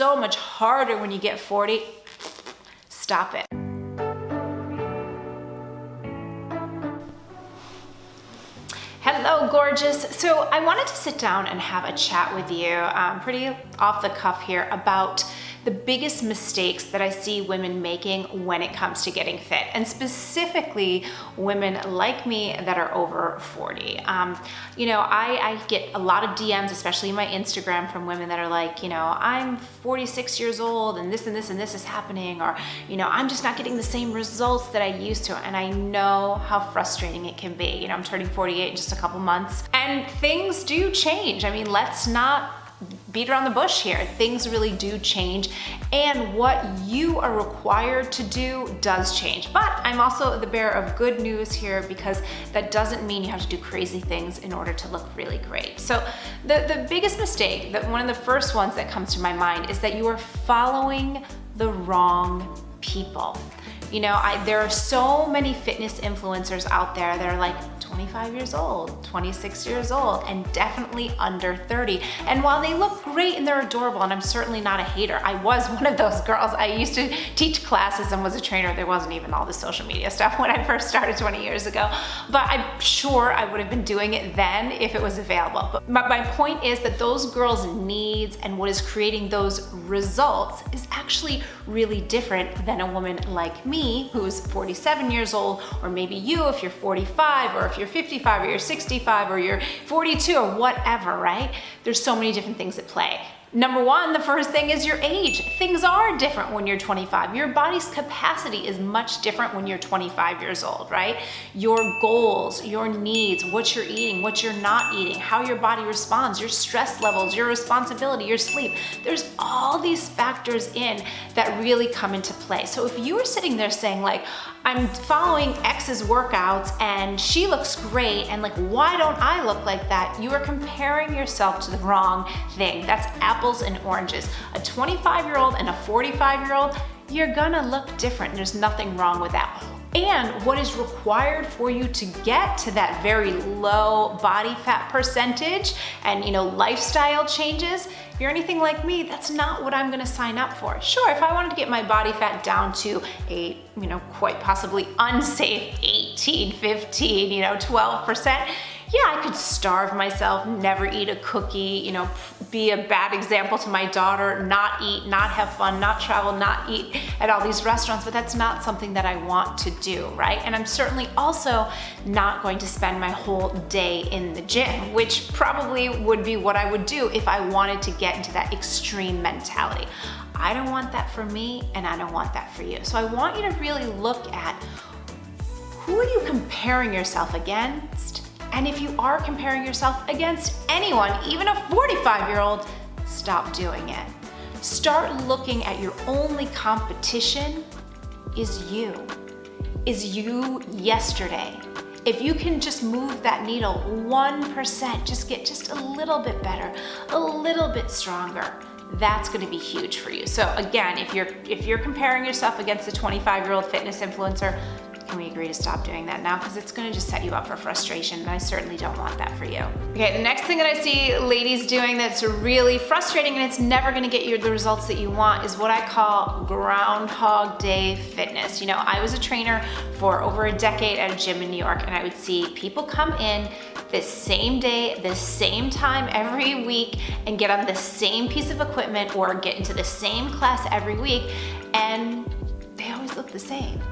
so much harder when you get 40, stop it. Hello, gorgeous. So I wanted to sit down and have a chat with you, pretty off the cuff here, about the biggest mistakes that I see women making when it comes to getting fit, and specifically women like me that are over 40. I get a lot of DMs, especially in my Instagram, from women that are like, I'm 46 years old and this and this and this is happening, or, I'm just not getting the same results that I used to. And I know how frustrating it can be. I'm turning 48 in just a couple months, and things do change. I mean, let's not beat around the bush here. Things really do change, and what you are required to do does change. But I'm also the bearer of good news here, because that doesn't mean you have to do crazy things in order to look really great. So the biggest mistake, one of the first ones that comes to my mind, is that you are following the wrong people. There are so many fitness influencers out there that are like 25 years old, 26 years old, and definitely under 30. And while they look great and they're adorable, and I'm certainly not a hater, I was one of those girls. I used to teach classes and was a trainer. There wasn't even all the social media stuff when I first started 20 years ago, but I'm sure I would have been doing it then if it was available. But my point is that those girls' needs and what is creating those results is actually really different than a woman like me, who's 47 years old, or maybe you if you're 45, or if you're 55, or you're 65, or you're 42, or whatever, right? There's so many different things at play. Number one, the first thing is your age. Things are different when you're 25. Your body's capacity is much different when you're 25 years old, right? Your goals, your needs, what you're eating, what you're not eating, how your body responds, your stress levels, your responsibility, your sleep. There's all these factors in that really come into play. So if you were sitting there saying like, I'm following X's workouts and she looks great, and like, why don't I look like that? You are comparing yourself to the wrong thing. That's apples and oranges. A 25-year-old and a 45-year-old, you're gonna look different. There's nothing wrong with that. And what is required for you to get to that very low body fat percentage and lifestyle changes, if you're anything like me, that's not what I'm gonna sign up for. Sure, if I wanted to get my body fat down to a quite possibly unsafe 18, 15, 12%, yeah, I could starve myself, never eat a cookie, be a bad example to my daughter, not eat, not have fun, not travel, not eat at all these restaurants, but that's not something that I want to do, right? And I'm certainly also not going to spend my whole day in the gym, which probably would be what I would do if I wanted to get into that extreme mentality. I don't want that for me, and I don't want that for you. So I want you to really look at, who are you comparing yourself against? And if you are comparing yourself against anyone, even a 45-year-old, stop doing it. Start looking at your only competition is you yesterday. If you can just move that needle 1%, just get just a little bit better, a little bit stronger, that's gonna be huge for you. So again, if you're comparing yourself against a 25-year-old fitness influencer, can we agree to stop doing that now? Because it's gonna just set you up for frustration, and I certainly don't want that for you. Okay, the next thing that I see ladies doing that's really frustrating, and it's never gonna get you the results that you want, is what I call Groundhog Day fitness. I was a trainer for over a decade at a gym in New York, and I would see people come in the same day, the same time every week, and get on the same piece of equipment or get into the same class every week, and they always look the same.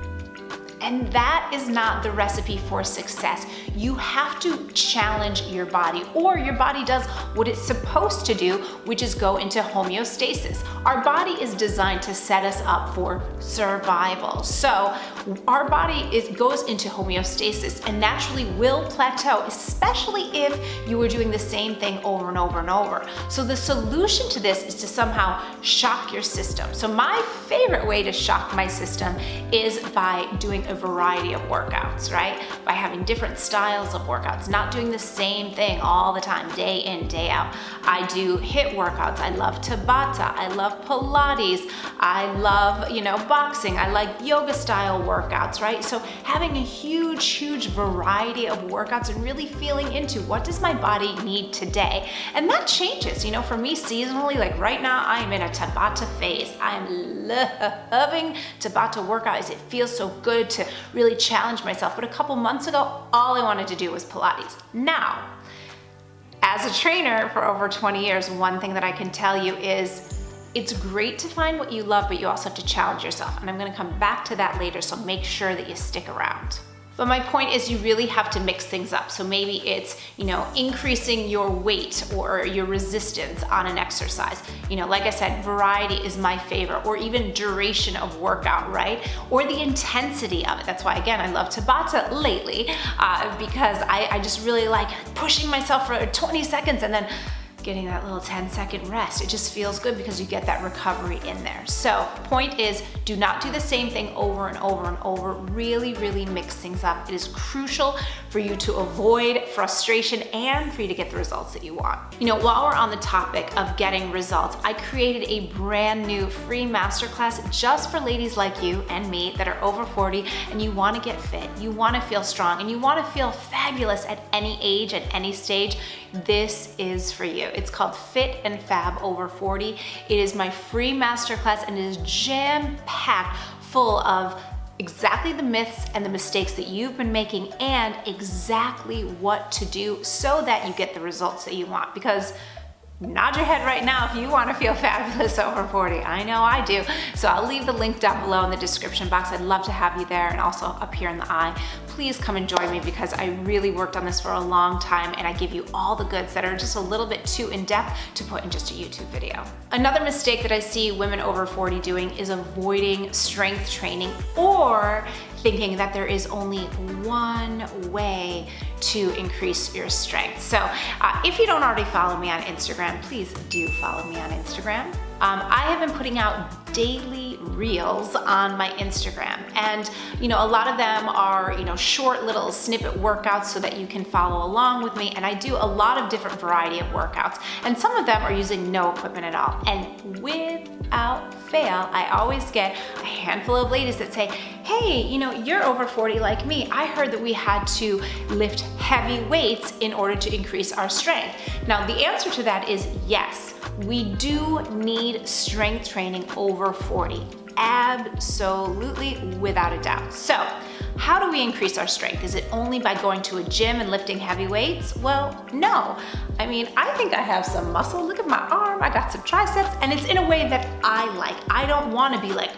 And that is not the recipe for success. You have to challenge your body, or your body does what it's supposed to do, which is go into homeostasis. Our body is designed to set us up for survival. So our body goes into homeostasis and naturally will plateau, especially if you were doing the same thing over and over and over. So the solution to this is to somehow shock your system. So my favorite way to shock my system is by doing a variety of workouts, right? By having different styles of workouts, not doing the same thing all the time, day in, day out. I do HIIT workouts. I love Tabata. I love Pilates. I love, boxing. I like yoga style workouts. workouts, right? So having a huge variety of workouts and really feeling into what does my body need today. And that changes, you know, for me seasonally, like right now I am in a Tabata phase. I'm loving Tabata workouts. It feels so good to really challenge myself. But a couple months ago, all I wanted to do was Pilates. Now, as a trainer for over 20 years, one thing that I can tell you is it's great to find what you love, but you also have to challenge yourself. And I'm gonna come back to that later, so make sure that you stick around. But my point is you really have to mix things up. So maybe it's, you know, increasing your weight or your resistance on an exercise. You know, like I said, variety is my favorite, or even duration of workout, right? Or the intensity of it. That's why, again, I love Tabata lately because I just really like pushing myself for 20 seconds and then getting that little 10-second rest. It just feels good because you get that recovery in there. So point is, do not do the same thing over and over and over. Really mix things up. It is crucial for you to avoid frustration and for you to get the results that you want. You know, while we're on the topic of getting results, I created a brand new free masterclass just for ladies like you and me that are over 40 and you want to get fit, you want to feel strong, and you want to feel fabulous at any age, at any stage. This is for you. It's called Fit and Fab Over 40. It is my free masterclass and it is jam-packed full of exactly the myths and the mistakes that you've been making and exactly what to do so that you get the results that you want. Because nod your head right now if you want to feel fabulous over 40. I know I do. So I'll leave the link down below in the description box. I'd love to have you there, and also up here in the eye. Please come and join me because I really worked on this for a long time and I give you all the goods that are just a little bit too in-depth to put in just a YouTube video. Another mistake that I see women over 40 doing is avoiding strength training or thinking that there is only one way to increase your strength. So if you don't already follow me on Instagram, please do follow me on Instagram. I have been putting out daily reels on my Instagram, and you know, a lot of them are, you know, short little snippet workouts so that you can follow along with me, and I do a lot of different variety of workouts, and some of them are using no equipment at all. And without fail, I always get a handful of ladies that say, hey, you know, you're over 40 like me. I heard that we had to lift heavy weights in order to increase our strength. Now, the answer to that is yes. We do need strength training over 40. Absolutely, without a doubt. So, how do we increase our strength? Is it only by going to a gym and lifting heavy weights? Well, no. I mean, I think I have some muscle. Look at my arm, I got some triceps, and it's in a way that I like. I don't want to be like,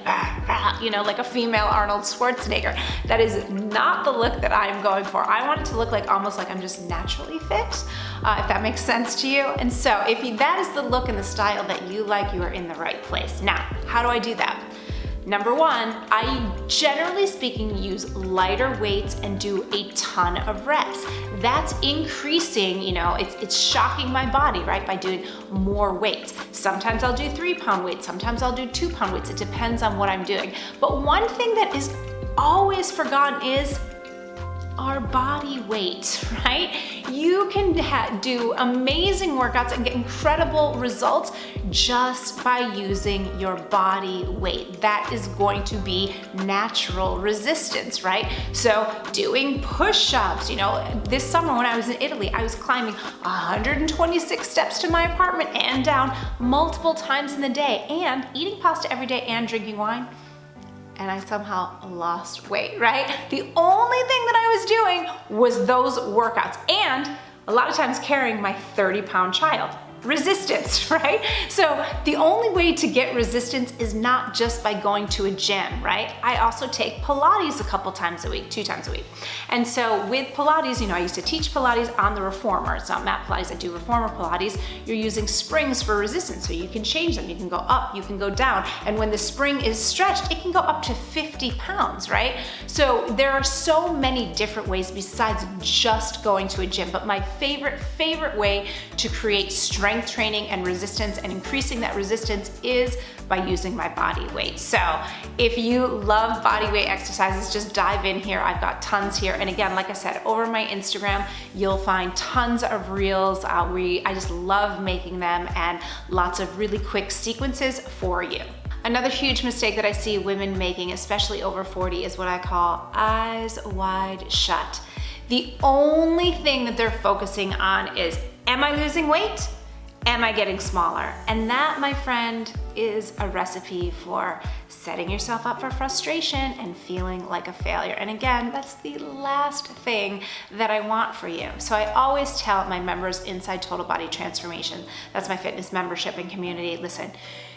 you know, like a female Arnold Schwarzenegger. That is not the look that I'm going for. I want it to look like almost like I'm just naturally fit, if that makes sense to you. And so if that is the look and the style that you like, you are in the right place. Now, how do I do that? Number one, I generally speaking use lighter weights and do a ton of reps. That's increasing, you know, it's shocking my body, right, by doing more weights. Sometimes I'll do 3-pound weights, sometimes I'll do 2-pound weights. It depends on what I'm doing. But one thing that is always forgotten is our body weight, right? You can do amazing workouts and get incredible results just by using your body weight. That is going to be natural resistance, right? So doing push-ups, you know, this summer when I was in Italy, I was climbing 126 steps to my apartment and down multiple times in the day, and eating pasta every day and drinking wine. And I somehow lost weight, right? The only thing that I was doing was those workouts, and a lot of times carrying my 30-pound child. Resistance, right? So the only way to get resistance is not just by going to a gym, right? I also take Pilates a couple times a week, 2 times a week. And so with Pilates, you know, I used to teach Pilates on the reformer. It's not mat Pilates, I do reformer Pilates. You're using springs for resistance, so you can change them. You can go up, you can go down. And when the spring is stretched, it can go up to 50 pounds, right? So there are so many different ways besides just going to a gym. But my favorite way to create strength training and resistance and increasing that resistance is by using my body weight. So if you love body weight exercises, just dive in here. I've got tons here. And again, like I said, over my Instagram, you'll find tons of reels. I just love making them, and lots of really quick sequences for you. Another huge mistake that I see women making, especially over 40, is what I call eyes wide shut. The only thing that they're focusing on is, am I losing weight? Am I getting smaller? And that, my friend, is a recipe for setting yourself up for frustration and feeling like a failure. And again, that's the last thing that I want for you. So I always tell my members inside Total Body Transformation, that's my fitness membership and community, listen,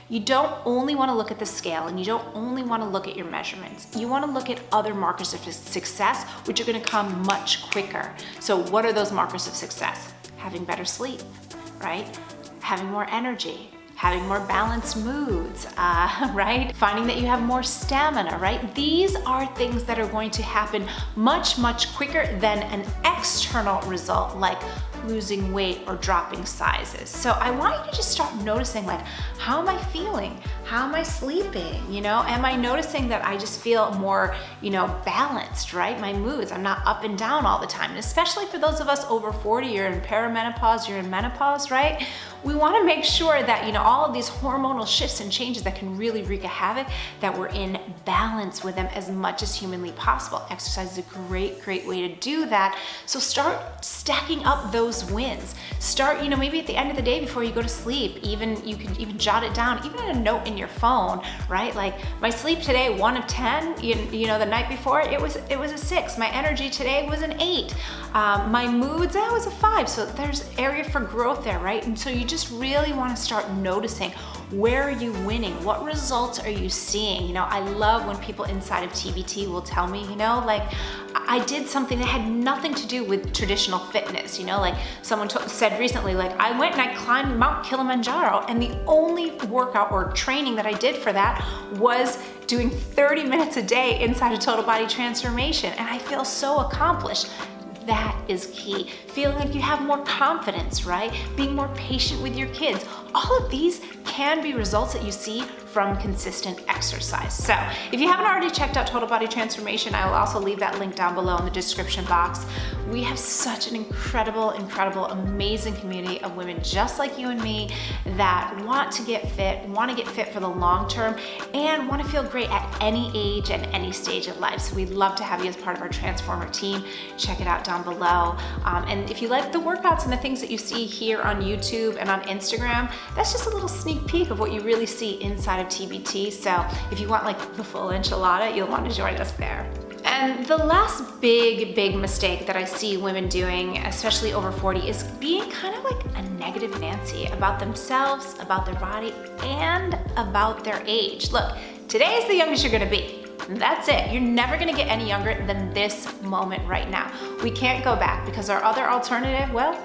you don't only want to look at the scale and you don't only want to look at your measurements. You want to look at other markers of success, which are going to come much quicker. So what are those markers of success? Having better sleep, right? Having more energy, having more balanced moods, right? Finding that you have more stamina, right? These are things that are going to happen much, much quicker than an external result like losing weight or dropping sizes. So I want you to just start noticing, like, how am I feeling? How am I sleeping? You know, am I noticing that I just feel more, balanced, right? My moods, I'm not up and down all the time. And especially for those of us over 40, you're in perimenopause, you're in menopause, right? We want to make sure that, all of these hormonal shifts and changes that can really wreak a havoc, that we're in balance with them as much as humanly possible. Exercise is a great, great way to do that. So start stacking up those wins. Start, maybe at the end of the day before you go to sleep, even you can even jot it down, even in a note in your phone, right? Like, my sleep today, 1 of 10, the night before, it was a 6. My energy today was an 8. My moods, that was a 5. So there's area for growth there, right? And so you just really want to start noticing, where are you winning? What results are you seeing? I love when people inside of TBT will tell me, I did something that had nothing to do with traditional fitness, like someone said recently, like, I went and I climbed Mount Kilimanjaro, and the only workout or training that I did for that was doing 30 minutes a day inside of Total Body Transformation, and I feel so accomplished. That is key. Feeling like you have more confidence, right? Being more patient with your kids. All of these can be results that you see from consistent exercise. So if you haven't already checked out Total Body Transformation, I will also leave that link down below in the description box. We have such an incredible, amazing community of women just like you and me that want to get fit for the long term, and want to feel great at any age and any stage of life. So we'd love to have you as part of our Transformer team. Check it out down below. And if you like the workouts and the things that you see here on YouTube and on Instagram, that's just a little sneak peek of what you really see inside of TBT. So if you want like the full enchilada, you'll want to join us there. And the last big mistake that I see women doing, especially over 40, is being kind of like a negative Nancy about themselves, about their body, and about their age. Look, today is the youngest you're gonna be. That's it. You're never gonna get any younger than this moment right now. We can't go back, because our other alternative, well,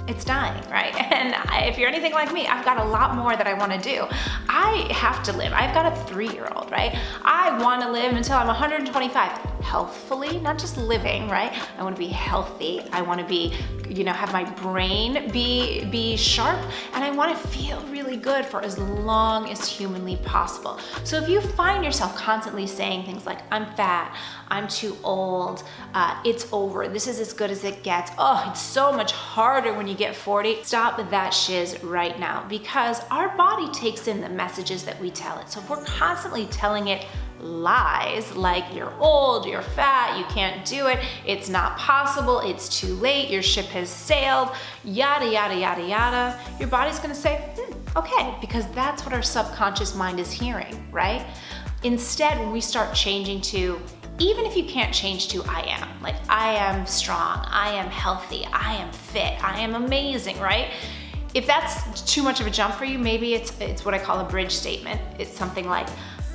it's dying, right? And if you're anything like me, I've got a lot more that I want to do. I have to live. I've got a 3-year-old, right? I want to live until I'm 125, healthfully, not just living, right? I want to be healthy. I want to be, have my brain be sharp, and I want to feel really good for as long as humanly possible. So if you find yourself constantly saying things like, I'm fat, I'm too old, it's over, this is as good as it gets, oh, it's so much harder when you get 40, stop that shiz right now, because our body takes in the messages that we tell it. So if we're constantly telling it lies like you're old, you're fat, you can't do it, it's not possible, it's too late, your ship has sailed, yada, yada, yada, yada, your body's gonna say, okay, because that's what our subconscious mind is hearing, right? Instead, when we start changing to, even if you can't change to I am, like I am strong, I am healthy, I am fit, I am amazing, right? If that's too much of a jump for you, maybe it's what I call a bridge statement. It's something like,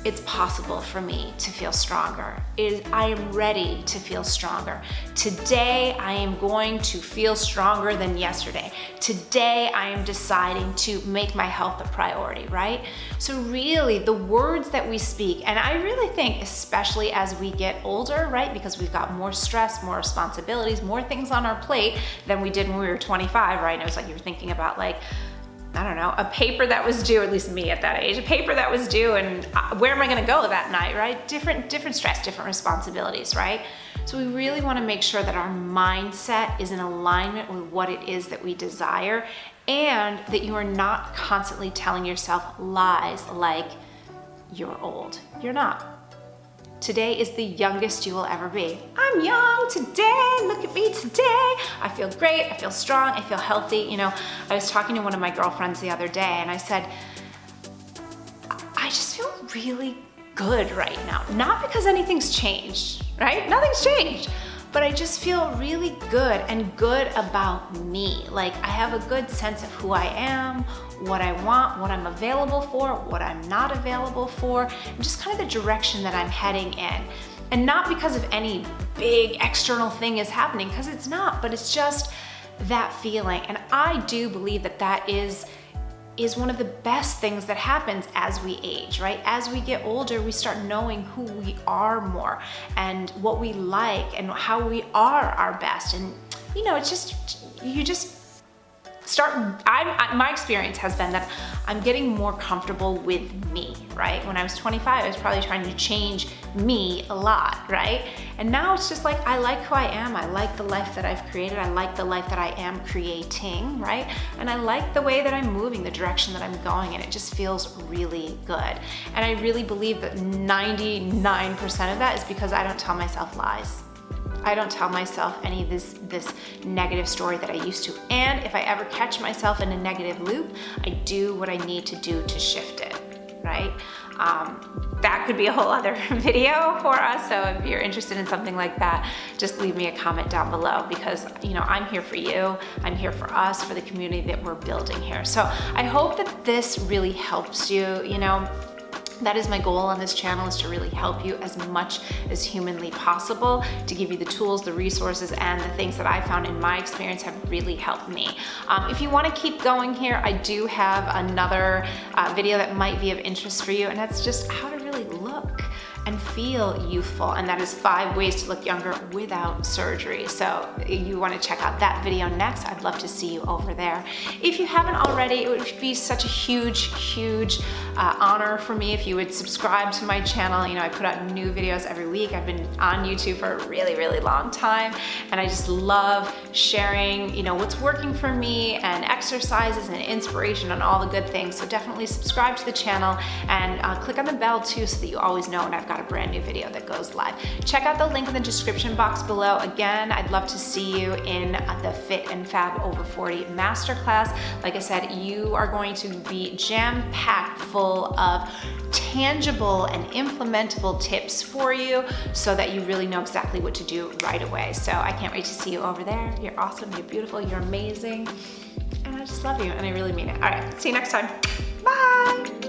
it's possible for me to feel stronger. I am ready to feel stronger. Today, I am going to feel stronger than yesterday. Today, I am deciding to make my health a priority, right? So really, the words that we speak, and I really think, especially as we get older, right? Because we've got more stress, more responsibilities, more things on our plate than we did when we were 25, right? And it was like you were thinking about like, I don't know, a paper that was due, at least me at that age, a paper that was due, and where am I gonna go that night, right? Different stress, different responsibilities, right? So we really wanna make sure that our mindset is in alignment with what it is that we desire, and that you are not constantly telling yourself lies like, you're old. You're not. Today is the youngest you will ever be. I'm young today, look at me today. I feel great, I feel strong, I feel healthy. You know, I was talking to one of my girlfriends the other day and I said, I just feel really good right now. Not because anything's changed, right? Nothing's changed. But I just feel really good and good about me. Like I have a good sense of who I am, what I want, what I'm available for, what I'm not available for, and just kind of the direction that I'm heading in. And not because of any big external thing is happening, because it's not, but it's just that feeling. And I do believe that that is one of the best things that happens as we age, right? As we get older, we start knowing who we are more and what we like and how we are our best. And you know, it's just, you just start, my experience has been that I'm getting more comfortable with me, right? When I was 25, I was probably trying to change me a lot, right? And now it's just like, I like who I am. I like the life that I've created. I like the life that I am creating, right? And I like the way that I'm moving, the direction that I'm going, and it just feels really good. And I really believe that 99% of that is because I don't tell myself lies. I don't tell myself any of this negative story that I used to. And if I ever catch myself in a negative loop, I do what I need to do to shift it, right? That could be a whole other video for us. So if you're interested in something like that, just leave me a comment down below because, you know, I'm here for you. I'm here for us, for the community that we're building here. So I hope that this really helps you, you know. That is my goal on this channel, is to really help you as much as humanly possible, to give you the tools, the resources, and the things that I found in my experience have really helped me. If you want to keep going here, I do have another video that might be of interest for you, and that's just how to really look and feel youthful, and that is 5 ways to look younger without surgery. So you want to check out that video next. I'd love to see you over there. If you haven't already, it would be such a huge honor for me if you would subscribe to my channel. You know, I put out new videos every week. I've been on YouTube for a really long time, and I just love sharing, you know, what's working for me and exercises and inspiration and all the good things. So definitely subscribe to the channel and click on the bell too, so that you always know when I've got a brand new video that goes live. Check out the link in the description box below. Again, I'd love to see you in the Fit and Fab Over 40 Masterclass. Like I said, you are going to be jam-packed full of tangible and implementable tips for you so that you really know exactly what to do right away. So I can't wait to see you over there. You're awesome, you're beautiful, you're amazing, and I just love you, and I really mean it. All right, see you next time. Bye.